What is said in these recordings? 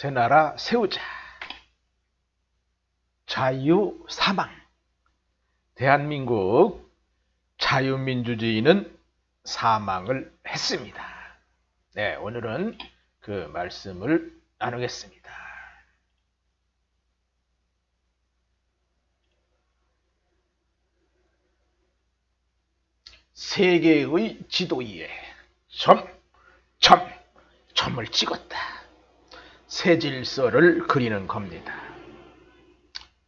새 나라 세우자. 자유사망. 대한민국 자유민주주의는 사망을 했습니다. 네, 오늘은 그 말씀을 나누겠습니다. 세계의 지도 위에 점을 찍었다. 새 질서를 그리는 겁니다.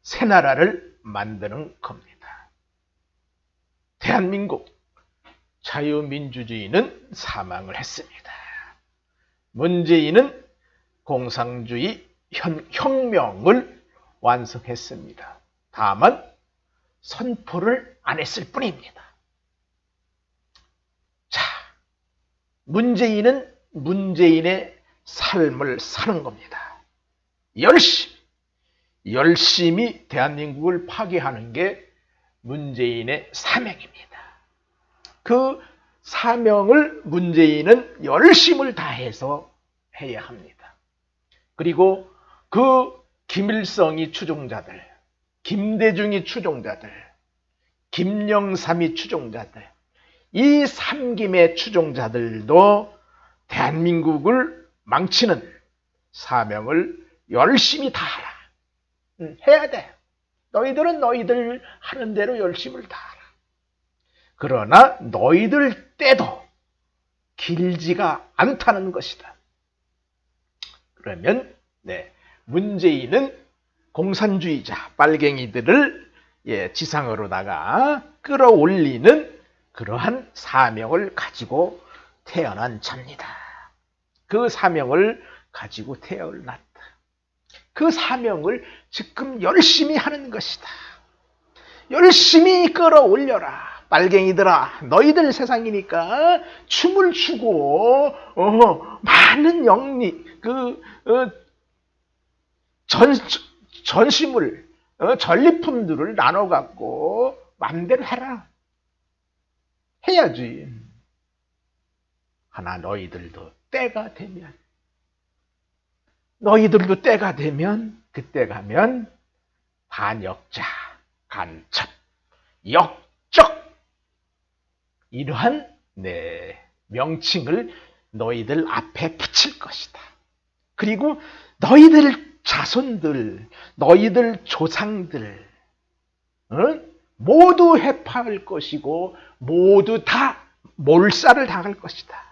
새 나라를 만드는 겁니다. 대한민국 자유민주주의는 사망을 했습니다. 문재인은 공산주의 혁명을 완성했습니다. 다만 선포를 안 했을 뿐입니다. 자, 문재인은 문재인의 삶을 사는 겁니다. 열심히 대한민국을 파괴하는 게 문재인의 사명입니다. 그 사명을 문재인은 열심을 다해서 해야 합니다. 그리고 그 김일성이 추종자들, 김대중이 추종자들, 김영삼이 추종자들, 이 삼김의 추종자들도 대한민국을 망치는 사명을 열심히 다하라. 해야 돼. 너희들은 너희들 하는 대로 열심을 다하라. 그러나 너희들 때도 길지가 않다는 것이다. 그러면 문재인은 공산주의자 빨갱이들을 지상으로다가 끌어올리는 그러한 사명을 가지고 태어난 자입니다. 그 사명을 가지고 태어났다. 그 사명을 지금 열심히 하는 것이다. 열심히 끌어올려라. 빨갱이들아, 너희들 세상이니까 춤을 추고 많은 전시물, 전리품들을 나눠 갖고 마음대로 해라. 해야지. 하나 너희들도 때가 되면 그때 가면 반역자, 간첩, 역적 이러한 명칭을 너희들 앞에 붙일 것이다. 그리고 너희들 자손들, 너희들 조상들 모두 해파할 것이고 모두 다 몰살을 당할 것이다.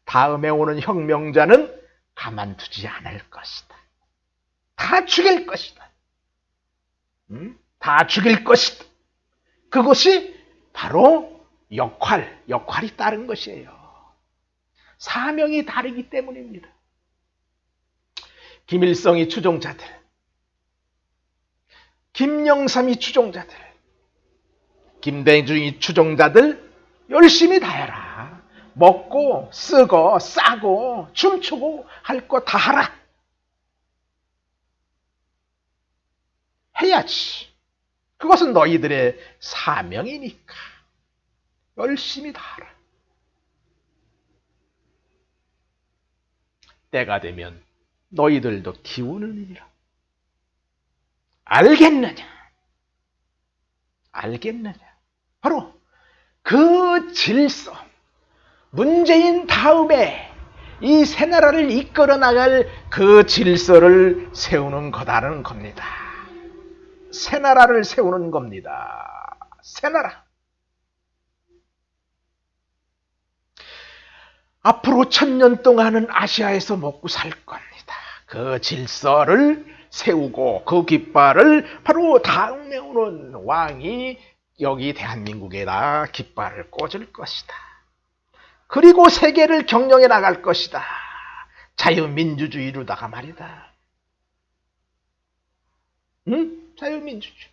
다음에 오는 혁명자는 가만두지 않을 것이다. 다 죽일 것이다. 다 죽일 것이다. 그것이 바로 역할이 다른 것이에요. 사명이 다르기 때문입니다. 김일성이 추종자들, 김영삼이 추종자들, 김대중이 추종자들 열심히 다해라. 먹고 쓰고 싸고 춤추고 할 거 다 하라. 해야지. 그것은 너희들의 사명이니까 열심히 다 하라. 때가 되면 너희들도 기우느니라. 알겠느냐? 바로 그 질서, 문재인 다음에 이 새 나라를 이끌어 나갈 그 질서를 세우는 거다라는 겁니다. 새 나라를 세우는 겁니다. 새 나라. 앞으로 1000년 동안은 아시아에서 먹고 살 겁니다. 그 질서를 세우고 그 깃발을 바로 다음에 오는 왕이 여기 대한민국에다 깃발을 꽂을 것이다. 그리고 세계를 경영해 나갈 것이다. 자유민주주의로다가 말이다. 자유민주주의.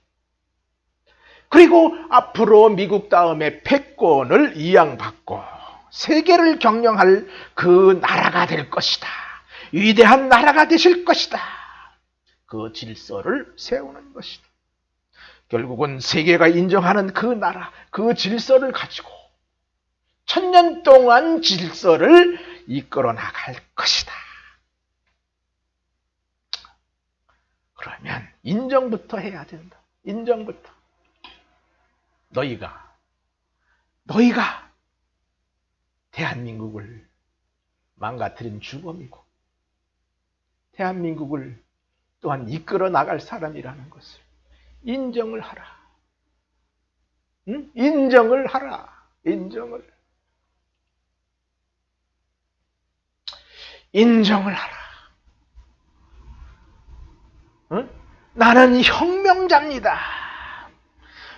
그리고 앞으로 미국 다음에 패권을 이양받고 세계를 경영할 그 나라가 될 것이다. 위대한 나라가 되실 것이다. 그 질서를 세우는 것이다. 결국은 세계가 인정하는 그 나라, 그 질서를 가지고 1000년 동안 질서를 이끌어 나갈 것이다. 그러면 인정부터 해야 된다. 인정부터. 너희가 대한민국을 망가뜨린 주범이고 대한민국을 또한 이끌어 나갈 사람이라는 것을 인정을 하라. 응? 인정을 하라. 인정을 하라. 응? 나는 혁명자입니다.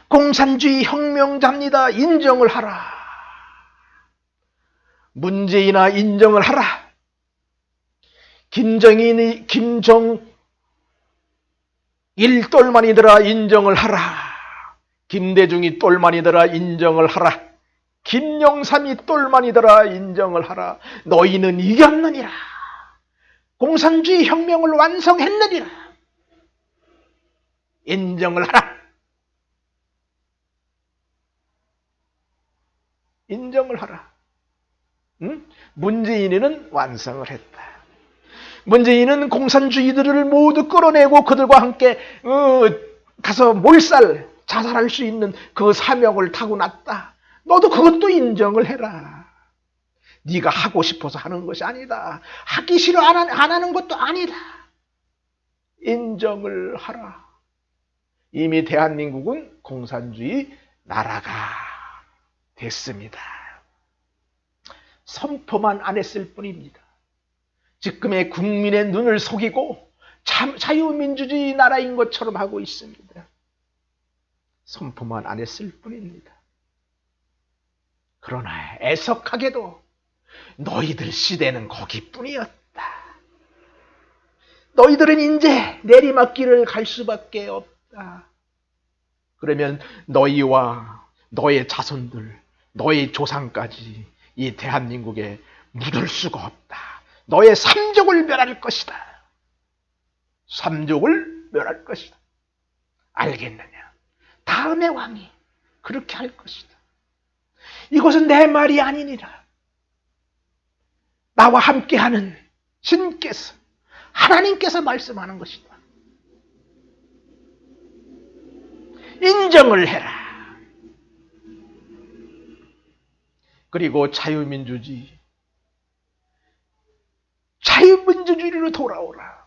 공산주의 혁명자입니다. 인정을 하라. 문재인아 인정을 하라. 김정일 똘마니들아 인정을 하라. 김대중이 똘마니들아 인정을 하라. 김영삼이 똘마니들아 인정을 하라. 너희는 이겼느니라. 공산주의 혁명을 완성했느니라. 인정을 하라. 인정을 하라. 응? 문재인은 완성을 했다. 문재인은 공산주의들을 모두 끌어내고 그들과 함께 가서 자살할 수 있는 그 사명을 타고났다. 너도 그것도 인정을 해라. 네가 하고 싶어서 하는 것이 아니다. 하기 싫어 안 하는 것도 아니다. 인정을 하라. 이미 대한민국은 공산주의 나라가 됐습니다. 선포만 안 했을 뿐입니다. 지금의 국민의 눈을 속이고 자유민주주의 나라인 것처럼 하고 있습니다. 선포만 안 했을 뿐입니다. 그러나 애석하게도 너희들 시대는 거기뿐이었다. 너희들은 이제 내리막길을 갈 수밖에 없다. 그러면 너희와 너의 자손들, 너의 조상까지 이 대한민국에 묻을 수가 없다. 너의 삼족을 멸할 것이다. 삼족을 멸할 것이다. 알겠느냐? 다음의 왕이 그렇게 할 것이다. 이것은 내 말이 아니니라. 나와 함께하는 신께서, 하나님께서 말씀하는 것이다. 인정을 해라. 그리고 자유민주주의로 돌아오라.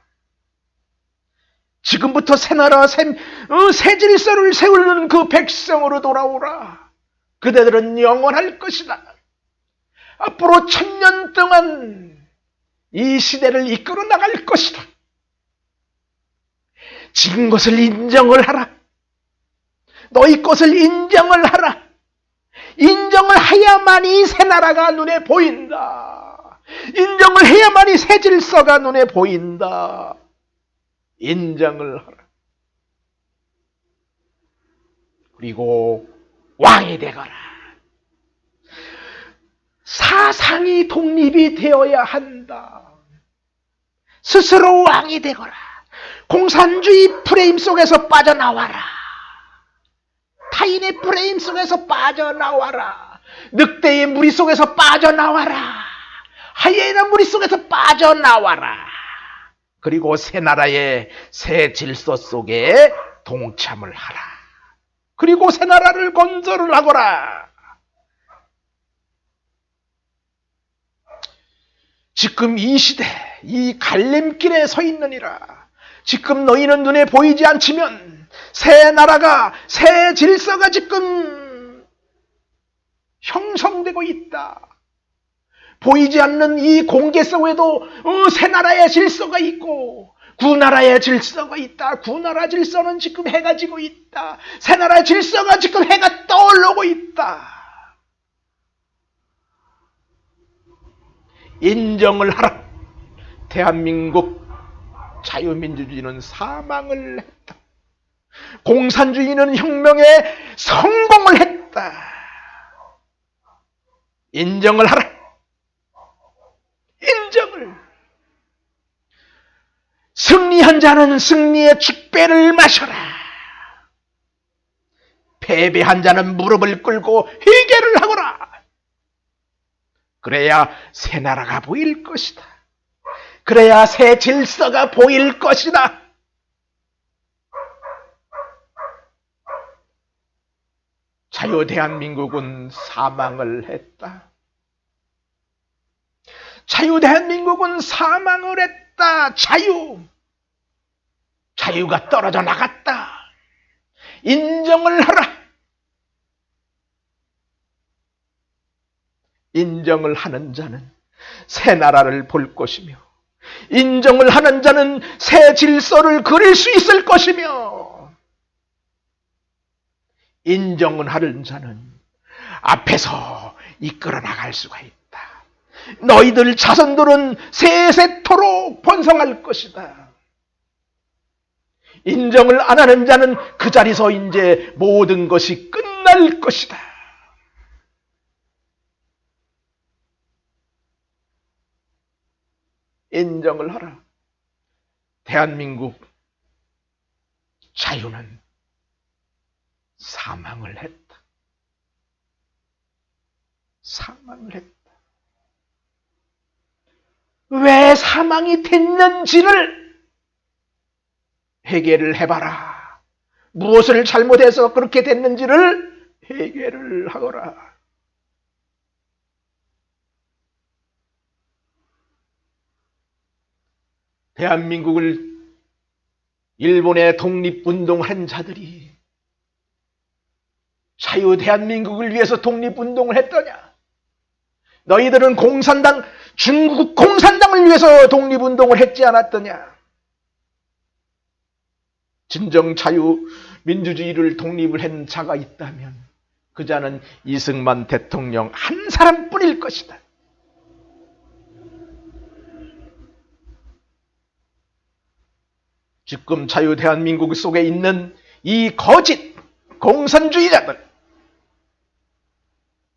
지금부터 새나라 새 질서를 세우는 그 백성으로 돌아오라. 그대들은 영원할 것이다. 앞으로 1000년 동안 이 시대를 이끌어 나갈 것이다. 지금 것을 인정을 하라. 너희 것을 인정을 하라. 인정을 해야만이 새 나라가 눈에 보인다. 인정을 해야만이 새 질서가 눈에 보인다. 인정을 하라. 그리고 왕이 되거라. 사상이 독립이 되어야 한다. 스스로 왕이 되거라. 공산주의 프레임 속에서 빠져나와라. 타인의 프레임 속에서 빠져나와라. 늑대의 무리 속에서 빠져나와라. 하이에나 무리 속에서 빠져나와라. 그리고 새 나라의 새 질서 속에 동참을 하라. 그리고 새 나라를 건설을 하거라. 지금 이 시대, 이 갈림길에 서 있느니라. 지금 너희는 눈에 보이지 않지만 새 나라가, 새 질서가 지금 형성되고 있다. 보이지 않는 이 공개 속에도 새 나라의 질서가 있고 구나라의 질서가 있다. 구나라 질서는 지금 해가 지고 있다. 새 나라의 질서가 지금 해가 떠오르고 있다. 인정을 하라. 대한민국 자유민주주의는 사망을 했다. 공산주의는 혁명에 성공을 했다. 인정을 하라. 인정을. 승리한 자는 승리의 축배를 마셔라. 패배한 자는 무릎을 꿇고 회개를 하거라. 그래야 새 나라가 보일 것이다. 그래야 새 질서가 보일 것이다. 자유 대한민국은 사망을 했다. 자유 대한민국은 사망을 했다. 자유가 떨어져 나갔다. 인정을 하라. 인정을 하는 자는 새 나라를 볼 것이며, 인정을 하는 자는 새 질서를 그릴 수 있을 것이며, 인정을 하는 자는 앞에서 이끌어 나갈 수가 있다. 너희들 자손들은 세세토록 번성할 것이다. 인정을 안 하는 자는 그 자리에서 이제 모든 것이 끝날 것이다. 인정을 하라. 대한민국 자유는 사망을 했다. 사망을 했다. 왜 사망이 됐는지를 해결을 해봐라. 무엇을 잘못해서 그렇게 됐는지를 해결을 하거라. 대한민국을 일본의 독립운동한 자들이 자유 대한민국을 위해서 독립운동을 했더냐? 너희들은 중국 공산당을 위해서 독립운동을 했지 않았더냐? 진정 자유민주주의를 독립을 한 자가 있다면 그 자는 이승만 대통령 한 사람뿐일 것이다. 지금 자유 대한민국 속에 있는 이 거짓 공산주의자들,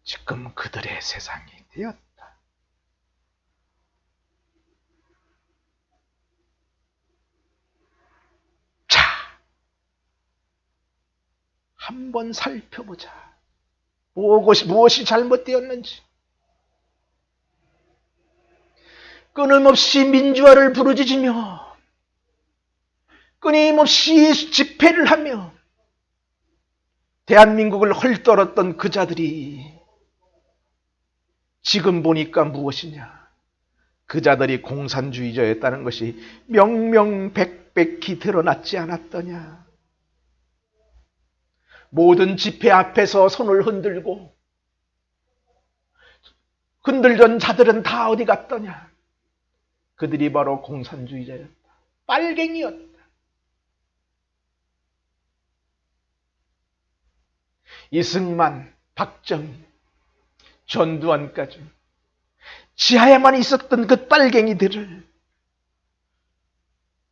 지금 그들의 세상이 되었다. 자, 한번 살펴보자. 무엇이 잘못되었는지. 끊임없이 민주화를 부르짖으며 끊임없이 집회를 하며 대한민국을 헐떨었던 그 자들이 지금 보니까 무엇이냐? 그 자들이 공산주의자였다는 것이 명명백백히 드러났지 않았더냐? 모든 집회 앞에서 손을 흔들던 자들은 다 어디 갔더냐? 그들이 바로 공산주의자였다. 빨갱이였다. 이승만, 박정희, 전두환까지 지하에만 있었던 그 빨갱이들을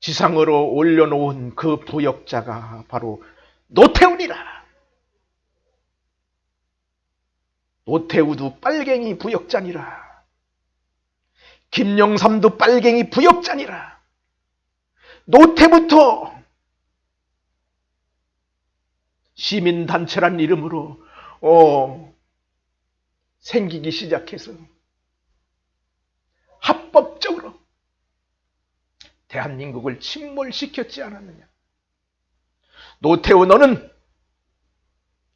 지상으로 올려놓은 그 부역자가 바로 노태우니라. 노태우도 빨갱이 부역자니라. 김영삼도 빨갱이 부역자니라. 노태부터 시민단체란 이름으로 생기기 시작해서 합법적으로 대한민국을 침몰시켰지 않았느냐. 노태우, 너는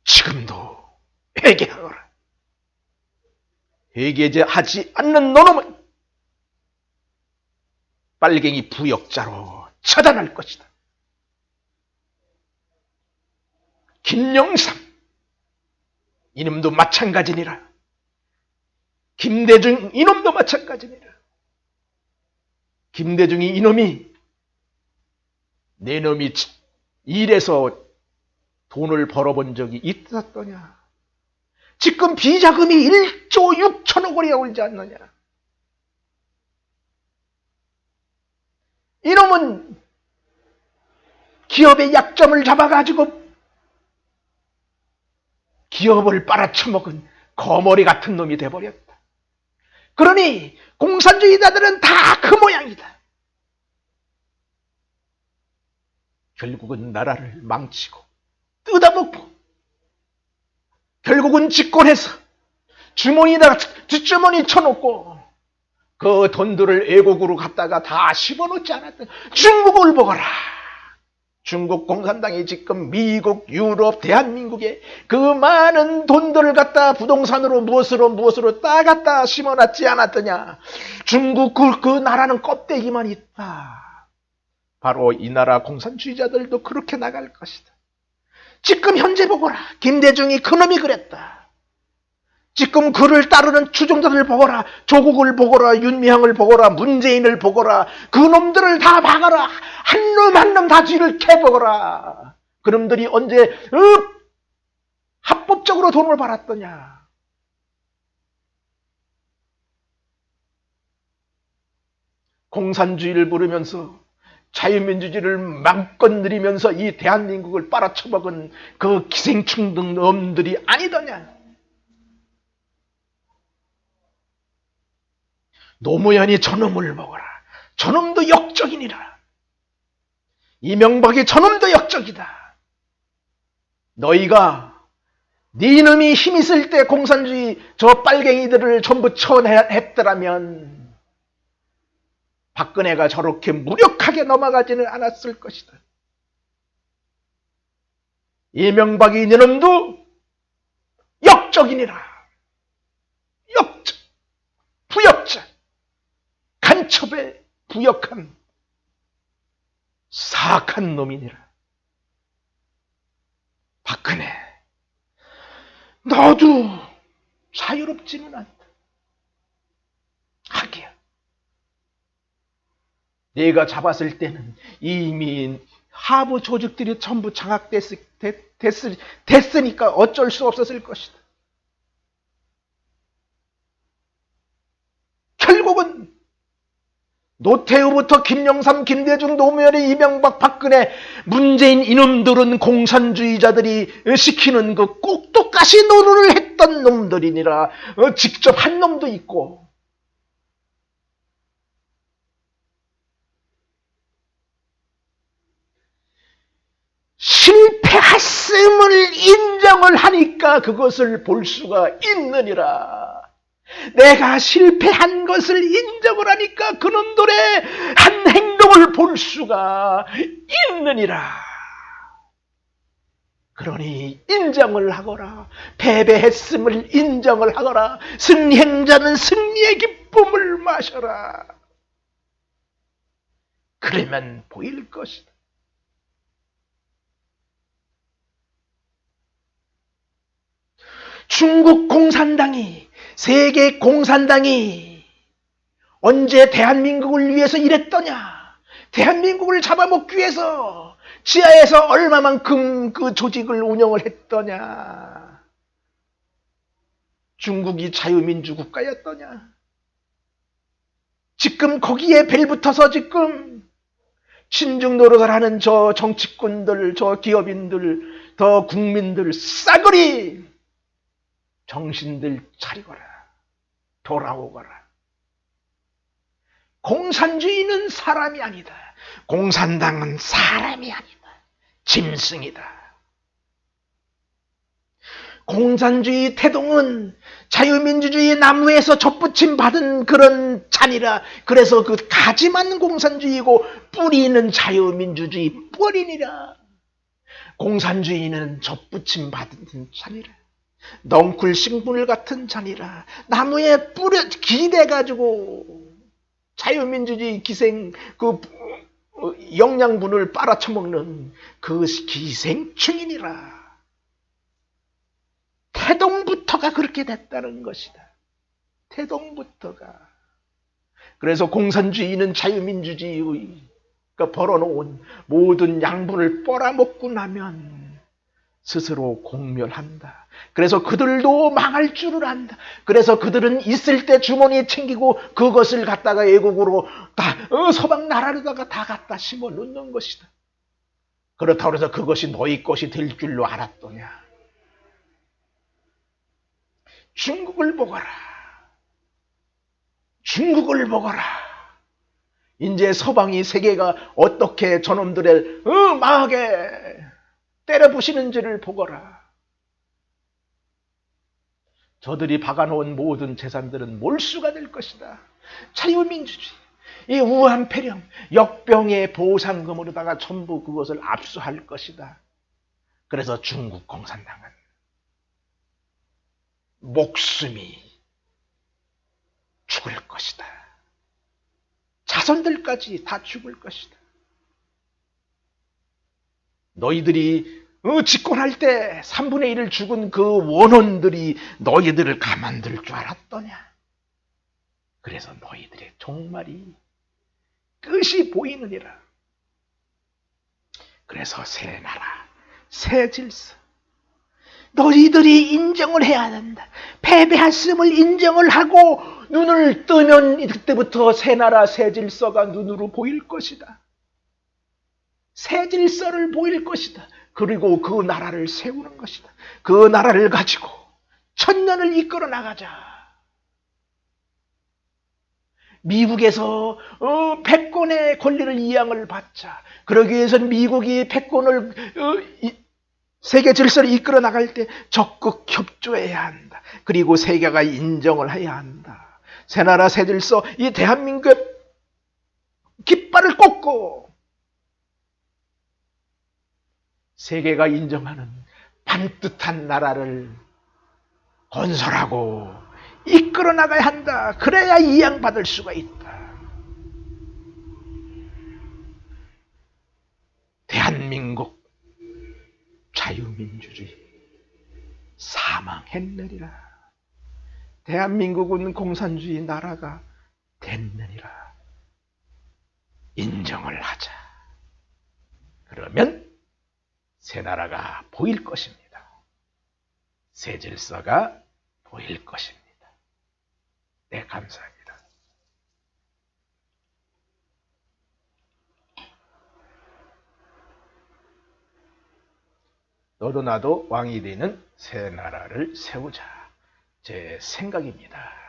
지금도 회개하거라. 회개하지 않는 너놈은 빨갱이 부역자로 처단할 것이다. 김영삼, 이놈도 마찬가지니라. 김대중, 이놈도 마찬가지니라. 김대중이 이놈이 내 놈이 일해서 돈을 벌어본 적이 있었더냐? 지금 비자금이 1조 6천억 원이나 올지 않느냐? 이놈은 기업의 약점을 잡아가지고 기업을 빨아쳐먹은 거머리 같은 놈이 돼버렸다. 그러니 공산주의자들은 다 그 모양이다. 결국은 나라를 망치고 뜯어먹고 결국은 집권해서 주머니에다가 뒷주머니 쳐놓고 그 돈들을 애국으로 갖다가 다 집어넣지 않았던 중국을 보거라. 중국 공산당이 지금 미국, 유럽, 대한민국에 그 많은 돈들을 갖다 부동산으로 무엇으로 다 갖다 심어놨지 않았더냐. 중국 그 나라는 껍데기만 있다. 바로 이 나라 공산주의자들도 그렇게 나갈 것이다. 지금 현재 보거라. 김대중이 그놈이 그랬다. 지금 그를 따르는 추종자들 보거라. 조국을 보거라. 윤미향을 보거라. 문재인을 보거라. 그놈들을 다 막아라. 한 놈 한 놈 다 뒤를 캐보거라. 그놈들이 언제 합법적으로 돈을 벌었더냐. 공산주의를 부르면서 자유민주주의를 맘껏 누리면서 이 대한민국을 빨아쳐먹은 그 기생충 놈들이 아니더냐. 노무현이 저놈을 먹어라. 저놈도 역적이니라. 이명박이 저놈도 역적이다. 너희가 네 놈이 힘 있을 때 공산주의 저 빨갱이들을 전부 쳐냈더라면 박근혜가 저렇게 무력하게 넘어가지는 않았을 것이다. 이명박이 네 놈도 역적이니라. 역적, 부역자. 간첩에 부역한 사악한 놈이니라. 박근혜, 너도 자유롭지는 않다. 하기야. 내가 잡았을 때는 이미 하부 조직들이 전부 장악됐으니까 어쩔 수 없었을 것이다. 결국은 노태우부터 김영삼, 김대중, 노무현, 이명박, 박근혜, 문재인 이놈들은 공산주의자들이 시키는 그 꼭 똑같이 노릇을 했던 놈들이니라. 직접 한 놈도 있고. 실패했음을 인정을 하니까 그것을 볼 수가 있느니라. 내가 실패한 것을 인정을 하니까 그놈들의 한 행동을 볼 수가 있느니라. 그러니 인정을 하거라. 패배했음을 인정을 하거라. 승리행자는 승리의 기쁨을 마셔라. 그러면 보일 것이다. 중국 공산당이, 세계 공산당이 언제 대한민국을 위해서 일했더냐? 대한민국을 잡아먹기 위해서 지하에서 얼마만큼 그 조직을 운영을 했더냐? 중국이 자유민주 국가였더냐? 지금 거기에 벨붙어서 지금 친중 노릇을 하는 저 정치꾼들, 저 기업인들, 더 국민들 싸그리 정신들 차리거라. 돌아오거라. 공산주의는 사람이 아니다. 공산당은 사람이 아니다. 짐승이다. 공산주의 태동은 자유민주주의 나무에서 접붙임 받은 그런 잔이라. 그래서 그 가지만 공산주의고 뿌리는 자유민주주의 뿌리니라. 공산주의는 접붙임 받은 잔이라. 넝쿨 식물 같은 잔이라. 나무에 뿌려 기대가지고 자유민주주의 기생 그 영양분을 빨아쳐먹는 그 기생충이니라. 태동부터가 그렇게 됐다는 것이다. 태동부터가. 그래서 공산주의는 자유민주주의가 벌어놓은 모든 양분을 빨아먹고 나면 스스로 공멸한다. 그래서 그들도 망할 줄을 안다. 그래서 그들은 있을 때 주머니에 챙기고 그것을 갖다가 외국으로 다 서방 나라로다가 다 갖다 심어 놓는 것이다. 그렇다고 해서 그것이 너희 것이 될 줄로 알았더냐. 중국을 보거라. 중국을 보거라. 이제 서방이 세계가 어떻게 저놈들을 망하게 때려부시는지를 보거라. 저들이 박아놓은 모든 재산들은 몰수가 될 것이다. 자유민주주의. 이 우한폐렴, 역병의 보상금으로다가 전부 그것을 압수할 것이다. 그래서 중국 공산당은 목숨이 죽을 것이다. 자손들까지 다 죽을 것이다. 너희들이 집권할 때 3분의 1을 죽은 그 원혼들이 너희들을 가만둘 줄 알았더냐. 그래서 너희들의 종말이 끝이 보이느니라. 그래서 새 나라, 새 질서, 너희들이 인정을 해야 된다. 패배했음을 인정을 하고 눈을 뜨면 그때부터 새 나라, 새 질서가 눈으로 보일 것이다. 새 질서를 보일 것이다. 그리고 그 나라를 세우는 것이다. 그 나라를 가지고 천년을 이끌어 나가자. 미국에서 패권의 권리를 이양을 받자. 그러기 위해서는 미국이 패권을 세계 질서를 이끌어 나갈 때 적극 협조해야 한다. 그리고 세계가 인정을 해야 한다. 새나라 새질서, 이 대한민국의 깃발을 꽂고 세계가 인정하는 반듯한 나라를 건설하고 이끌어 나가야 한다. 그래야 이양받을 수가 있다. 대한민국 자유민주주의 사망했느니라. 대한민국은 공산주의 나라가 됐느니라. 인정을 하자. 그러면 새 나라가 보일 것입니다. 새 질서가 보일 것입니다. 네, 감사합니다. 너도 나도 왕이 되는 새 나라를 세우자. 제 생각입니다.